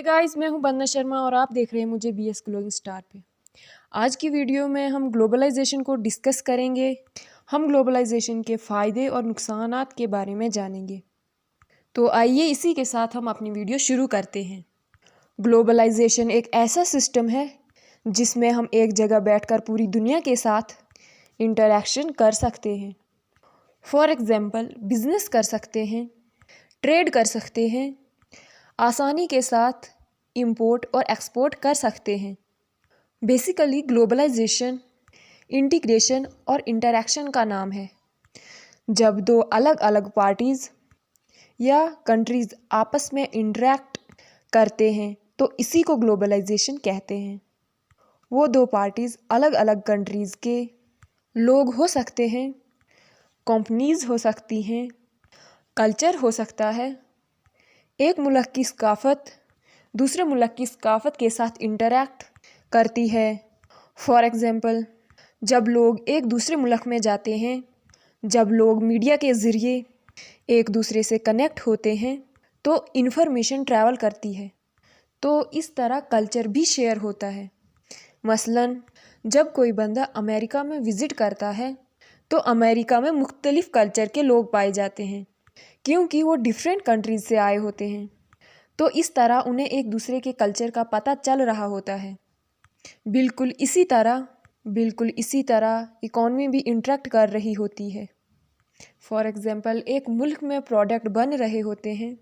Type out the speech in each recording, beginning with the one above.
Guys, मैं हूं बंदना शर्मा और आप देख रहे हैं मुझे BS ग्लोइंग स्टार पे। आज की वीडियो में हम ग्लोबलाइजेशन को डिस्कस करेंगे। हम ग्लोबलाइजेशन के फ़ायदे और नुकसानात के बारे में जानेंगे। तो आइए इसी के साथ हम अपनी वीडियो शुरू करते हैं। ग्लोबलाइजेशन एक ऐसा सिस्टम है जिसमें हम एक जगह बैठकर पूरी दुनिया के साथ इंटरेक्शन कर सकते हैं। फॉर एग्ज़ाम्पल, बिजनेस कर सकते हैं, ट्रेड कर सकते हैं, आसानी के साथ इंपोर्ट और एक्सपोर्ट कर सकते हैं। बेसिकली ग्लोबलाइजेशन इंटीग्रेशन और इंटरेक्शन का नाम है। जब दो अलग अलग पार्टीज़ या कंट्रीज़ आपस में इंटरेक्ट करते हैं तो इसी को ग्लोबलाइजेशन कहते हैं। वो दो पार्टीज़ अलग अलग कंट्रीज़ के लोग हो सकते हैं, कंपनीज़ हो सकती हैं, कल्चर हो सकता है। एक मुल्क की सकाफ़त दूसरे मुल्क की सकाफ़त के साथ इंटरेक्ट करती है। फॉर एग्ज़ाम्पल, जब लोग एक दूसरे मुल्क में जाते हैं, जब लोग मीडिया के ज़रिए एक दूसरे से कनेक्ट होते हैं तो इन्फॉर्मेशन ट्रैवल करती है। तो इस तरह कल्चर भी शेयर होता है। मसलन, जब कोई बंदा अमेरिका में विज़िट करता है तो अमेरिका में मुख्तलिफ़ कल्चर के लोग पाए जाते हैं क्योंकि वो डिफरेंट कंट्रीज़ से आए होते हैं। तो इस तरह उन्हें एक दूसरे के कल्चर का पता चल रहा होता है। बिल्कुल इसी तरह इकॉनमी भी इंटरेक्ट कर रही होती है। फॉर एग्ज़ाम्पल, एक मुल्क में प्रोडक्ट बन रहे होते हैं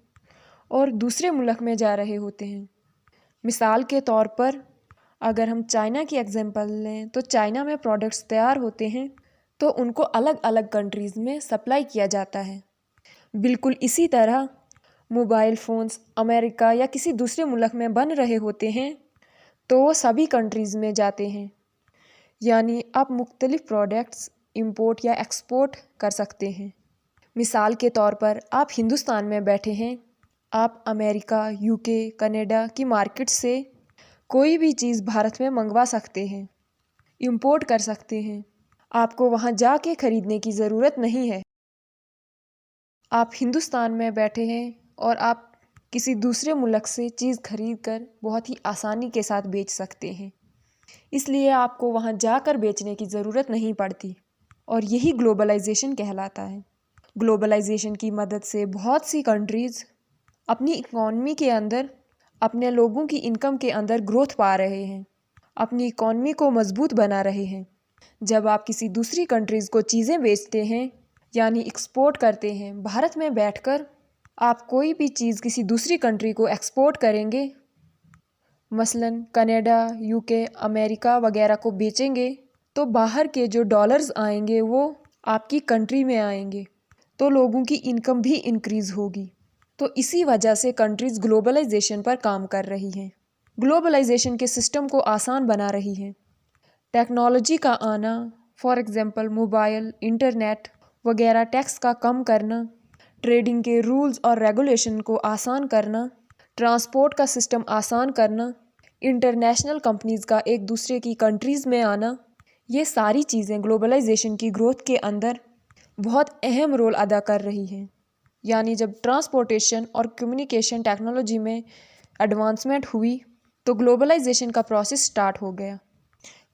और दूसरे मुल्क में जा रहे होते हैं। मिसाल के तौर पर अगर हम चाइना की एग्ज़ाम्पल लें तो चाइना में प्रोडक्ट्स तैयार होते हैं तो उनको अलग अलग कंट्रीज़ में सप्लाई किया जाता है। बिल्कुल इसी तरह मोबाइल फ़ोन्स अमेरिका या किसी दूसरे मुल्क में बन रहे होते हैं तो वो सभी कंट्रीज़ में जाते हैं। यानी आप मुख्तलिफ़ प्रोडक्ट्स इंपोर्ट या एक्सपोर्ट कर सकते हैं। मिसाल के तौर पर आप हिंदुस्तान में बैठे हैं, आप अमेरिका, UK, कनाडा की मार्केट से कोई भी चीज़ भारत में मंगवा सकते हैं, इंपोर्ट कर सकते हैं। आपको वहाँ जाके ख़रीदने की ज़रूरत नहीं है। आप हिंदुस्तान में बैठे हैं और आप किसी दूसरे मुल्क से चीज़ खरीद कर बहुत ही आसानी के साथ बेच सकते हैं। इसलिए आपको वहाँ जाकर बेचने की ज़रूरत नहीं पड़ती और यही ग्लोबलाइजेशन कहलाता है। ग्लोबलाइजेशन की मदद से बहुत सी कंट्रीज़ अपनी इकॉनमी के अंदर, अपने लोगों की इनकम के अंदर ग्रोथ पा रहे हैं, अपनी इकॉनमी को मजबूत बना रहे हैं। जब आप किसी दूसरी कंट्रीज़ को चीज़ें बेचते हैं यानी एक्सपोर्ट करते हैं, भारत में बैठकर आप कोई भी चीज़ किसी दूसरी कंट्री को एक्सपोर्ट करेंगे, मसलन कनाडा, UK, अमेरिका वगैरह को बेचेंगे तो बाहर के जो डॉलर्स आएंगे वो आपकी कंट्री में आएंगे तो लोगों की इनकम भी इंक्रीज़ होगी। तो इसी वजह से कंट्रीज़ ग्लोबलाइजेशन पर काम कर रही हैं, ग्लोबलाइजेशन के सिस्टम को आसान बना रही हैं। टेक्नोलॉजी का आना, फॉर एग्ज़ाम्पल मोबाइल, इंटरनेट वगैरह, टैक्स का कम करना, ट्रेडिंग के रूल्स और रेगुलेशन को आसान करना, ट्रांसपोर्ट का सिस्टम आसान करना, इंटरनेशनल कंपनीज़ का एक दूसरे की कंट्रीज़ में आना, ये सारी चीज़ें ग्लोबलाइजेशन की ग्रोथ के अंदर बहुत अहम रोल अदा कर रही हैं। यानी जब ट्रांसपोर्टेशन और कम्युनिकेशन टेक्नोलॉजी में एडवांसमेंट हुई तो ग्लोबलाइजेशन का प्रोसेस स्टार्ट हो गया।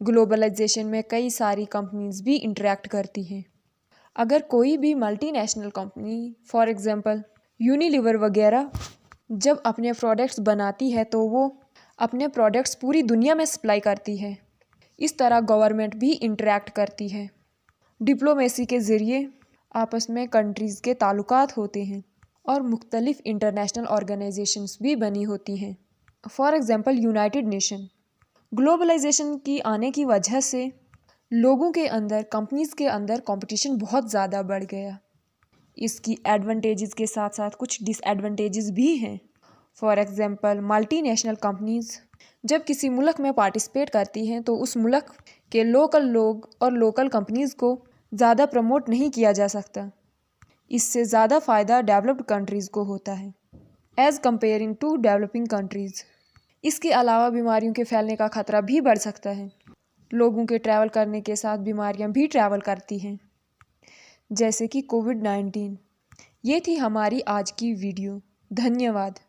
ग्लोबलाइजेशन में कई सारी कंपनीज़ भी इंटरेक्ट करती हैं। अगर कोई भी multinational company, for example Unilever वगैरह, जब अपने प्रोडक्ट्स बनाती है तो वो अपने प्रोडक्ट्स पूरी दुनिया में सप्लाई करती है। इस तरह गवर्नमेंट भी इंटरेक्ट करती है। डिप्लोमेसी के ज़रिए आपस में कंट्रीज़ के ताल्लुकात होते हैं और मुख्तलिफ़ इंटरनेशनल ऑर्गेनाइजेशंस भी बनी होती हैं। For example United Nation. Globalization की आने की वजह से लोगों के अंदर, कंपनीज़ के अंदर कंपटीशन बहुत ज़्यादा बढ़ गया। इसकी एडवांटेजेस के साथ साथ कुछ डिसएडवांटेजेस भी हैं। फॉर एग्ज़ाम्पल, मल्टीनेशनल कंपनीज़ जब किसी मुल्क में पार्टिसिपेट करती हैं तो उस मुल्क के लोकल लोग और लोकल कंपनीज़ को ज़्यादा प्रमोट नहीं किया जा सकता। इससे ज़्यादा फ़ायदा डेवलप्ड कंट्रीज़ को होता है as comparing to developing countries. इसके अलावा बीमारियों के फैलने का ख़तरा भी बढ़ सकता है। लोगों के ट्रैवल करने के साथ बीमारियां भी ट्रैवल करती हैं, जैसे कि कोविड-19। ये थी हमारी आज की वीडियो। धन्यवाद।